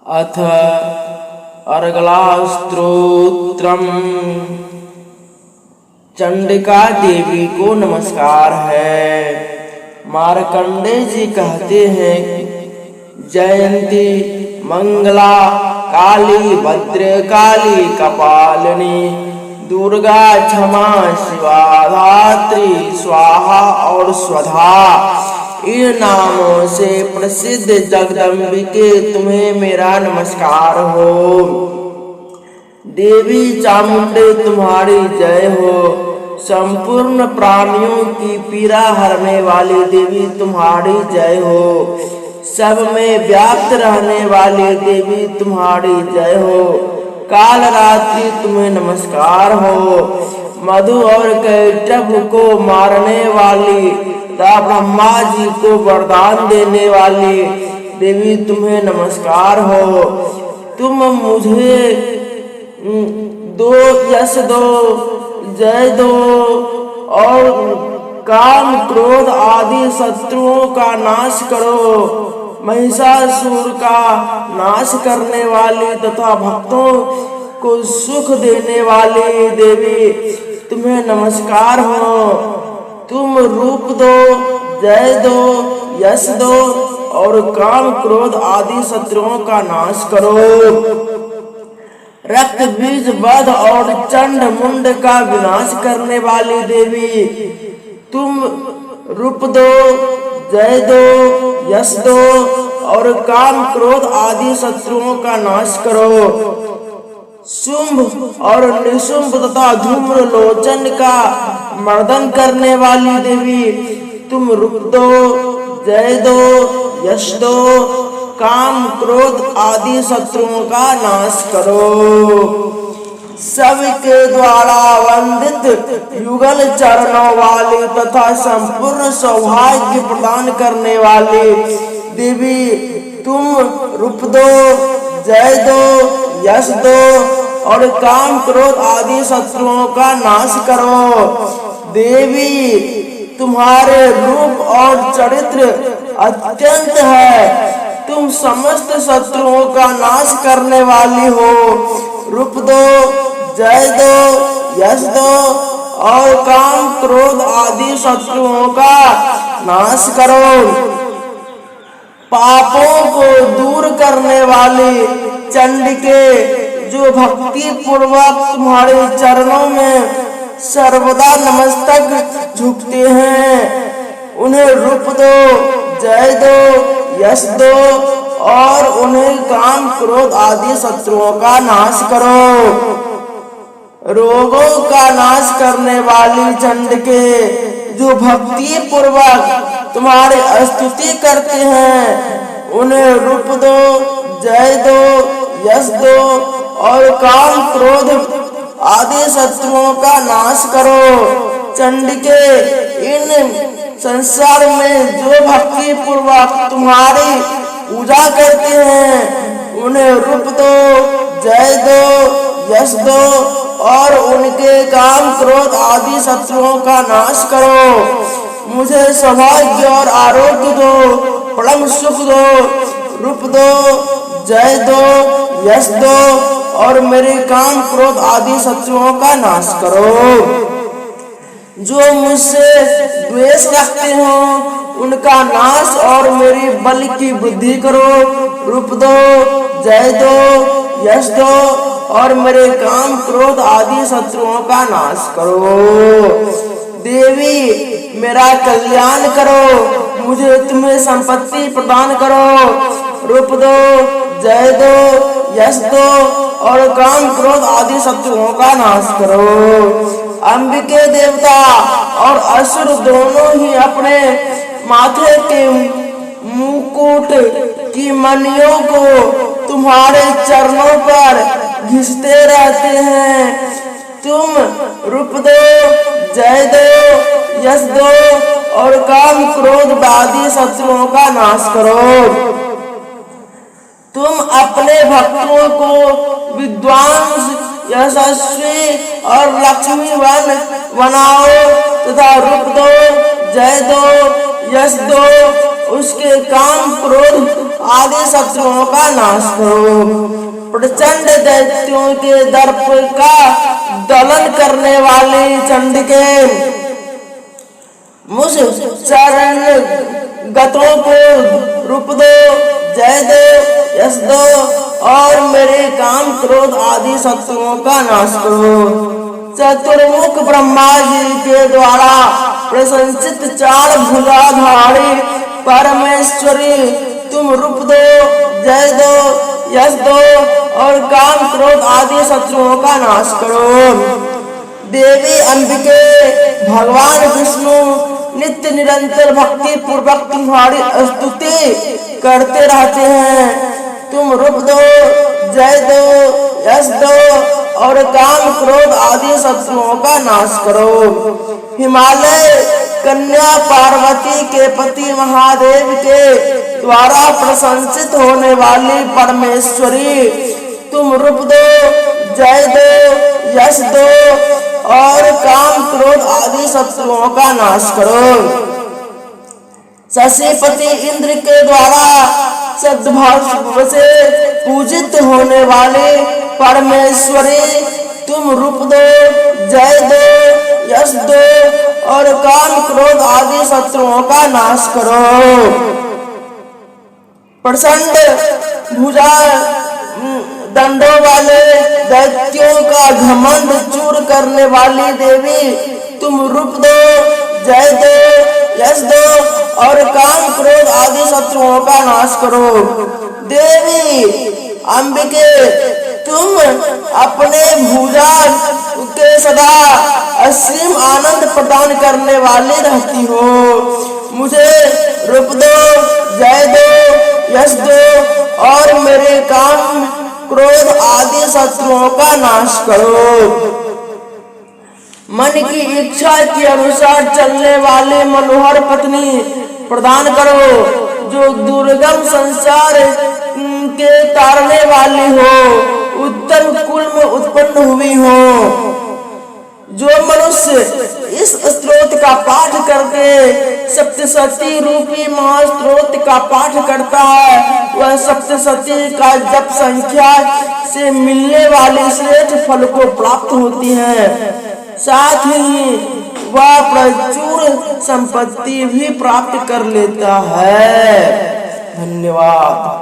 अथ अर्गलास्त्रोत्रम्। चंडिका देवी को नमस्कार है। मार्कंडेय जी कहते हैं कि जयंती मंगला काली भद्रकाली कपालिनी दुर्गा क्षमा शिवा धात्री स्वाहा और स्वधा, इन नामों से प्रसिद्ध जगदम्बिके तुम्हें मेरा नमस्कार हो। देवी चामुंडे तुम्हारी जय हो। संपूर्ण प्राणियों की पीड़ा हरने वाली देवी तुम्हारी जय हो। सब में व्याप्त रहने वाली देवी तुम्हारी जय हो। काल रात्रि तुम्हें नमस्कार हो। मधु और कैटभ को मारने वाली ब्रह्मा जी को वरदान देने वाली देवी तुम्हें नमस्कार हो। तुम मुझे दो यश दो, जय दो और काम क्रोध आदि शत्रुओं का नाश करो। महिषासुर का नाश करने वाली तथा भक्तों को सुख देने वाली देवी तुम्हें नमस्कार हो। तुम रूप दो, जय दो, यश दो और काम क्रोध आदि शत्रुओं का नाश करो। रक्त बीज वध और चंड मुंड का विनाश करने वाली देवी तुम रूप दो, जय दो, यश दो और काम क्रोध आदि शत्रुओं का नाश करो। शुंभ और निशुंभ तथा धूम्र लोचन का मर्दन करने वाली देवी तुम रूप दो, जय दो, यश दो, काम क्रोध आदि शत्रुओं का नाश करो। सबके द्वारा वंदित युगल चरणों वाली तथा संपूर्ण सौभाग्य प्रदान करने वाली देवी तुम रूप दो, जय दो, यश दो और काम क्रोध आदि शत्रुओं का नाश करो। देवी तुम्हारे रूप और चरित्र अत्यंत है। तुम समस्त शत्रुओं का नाश करने वाली हो। रूप दो, जय दो, यश दो और काम क्रोध आदि शत्रुओं का नाश करो। पापों को दूर करने वाली चंडिके जो भक्ति पूर्वक तुम्हारे चरणों में सर्वदा नमस्तक झुकते हैं, उन्हें रूप दो, जय दो, यश दो और उन्हें काम क्रोध आदि शत्रुओं का नाश करो। रोगों का नाश करने वाली चंडिके जो भक्ति पूर्वक तुम्हारी स्तुति करते हैं, उन्हें रूप दो, जय दो, यश दो और काम क्रोध आदि शत्रुओं का नाश करो। चंडिके इन संसार में जो भक्ति पूर्वक तुम्हारी पूजा करते हैं, उन्हें रूप दो, जय दो, यश दो और उनके काम क्रोध आदि शत्रुओं का नाश करो। मुझे सौभाग्य और आरोग्य दो, परम सुख दो। रूप दो, जय दो, यश दो और मेरे काम क्रोध आदि शत्रुओं का नाश करो। जो मुझसे द्वेष रखते हो उनका नाश और मेरी बल की वृद्धि करो। रूप दो, जय दो, यश दो और मेरे काम क्रोध आदि शत्रुओं का नाश करो। देवी मेरा कल्याण करो, मुझे तुम्हें संपत्ति प्रदान करो। रूप दो, जय दो, यश दो और काम क्रोध आदि शत्रुओं का नाश करो। अंबिके देवता और असुर दोनों ही अपने माथे के मुकुट की मणियों को तुम्हारे चरणों पर घिसते रहते हैं। तुम रूप दो, जय दो, यश दो और काम क्रोध आदि शत्रुओं का नाश करो। तुम अपने भक्तों को विद्वान, यशस्वी और लक्ष्मीवान बनाओ तथा रूप दो, जय दो, यश दो उसके काम क्रोध आदि शत्रुओं का नाश करो। प्रचंड दैत्यों के दर्प का दलन करने वाली चंडिके, मुझ चरण गतों को रूप दो, जय दो, यश दो और मेरे काम क्रोध आदि शत्रुओं का नाश करो। चतुर्मुख ब्रह्मा जी के द्वारा प्रशंसित चार भुजाधारी परमेश्वरी, तुम रूप दो, जय दो, यश दो और काम क्रोध आदि शत्रुओं का नाश करो। देवी अंबिके, भगवान विष्णु नित्य निरंतर भक्ति पूर्वक तुम्हारी स्तुति करते रहते हैं। तुम रूप दो, जय दो, यश दो और काम क्रोध आदि शत्रुओं का नाश करो। हिमालय कन्या पार्वती के पति महादेव के द्वारा प्रशंसित होने वाली परमेश्वरी, तुम रूप दो, जय दो, यश दो और काम क्रोध आदि शत्रुओं का नाश करो। शशिपति इंद्र के द्वारा सद्भाव से पूजित होने वाले परमेश्वरी, तुम रूप दो, जय दो, यश दो और काम क्रोध आदि शत्रुओं का नाश करो। प्रचंड भुजा दंडों वाले दैत्यों का घमंड चूर करने वाली देवी, तुम रूप दो, जय दो, यश दो और काम क्रोध आदि शत्रुओं का नाश करो। देवी अंबिके, तुम अपने भुजा के सदा असीम आनंद प्रदान करने वाली रहती हो। मुझे रूप दो, जय दो, यश दो और मेरे काम क्रोध आदि शत्रुओं का नाश करो। मन की इच्छा के अनुसार चलने वाले मनोहर पत्नी प्रदान करो, जो दुर्गम संसार के तारने वाली हो, उत्तम कुल में उत्पन्न हुई हो। जो मनुष्य इस स्तोत्र का पाठ करके सप्तशती रूपी महास्तोत्र का पाठ करता है, वह सप्तशती का जप संख्या से मिलने वाली श्रेष्ठ फल को प्राप्त होती है। साथ ही वह प्रचुर संपत्ति भी प्राप्त कर लेता है। धन्यवाद।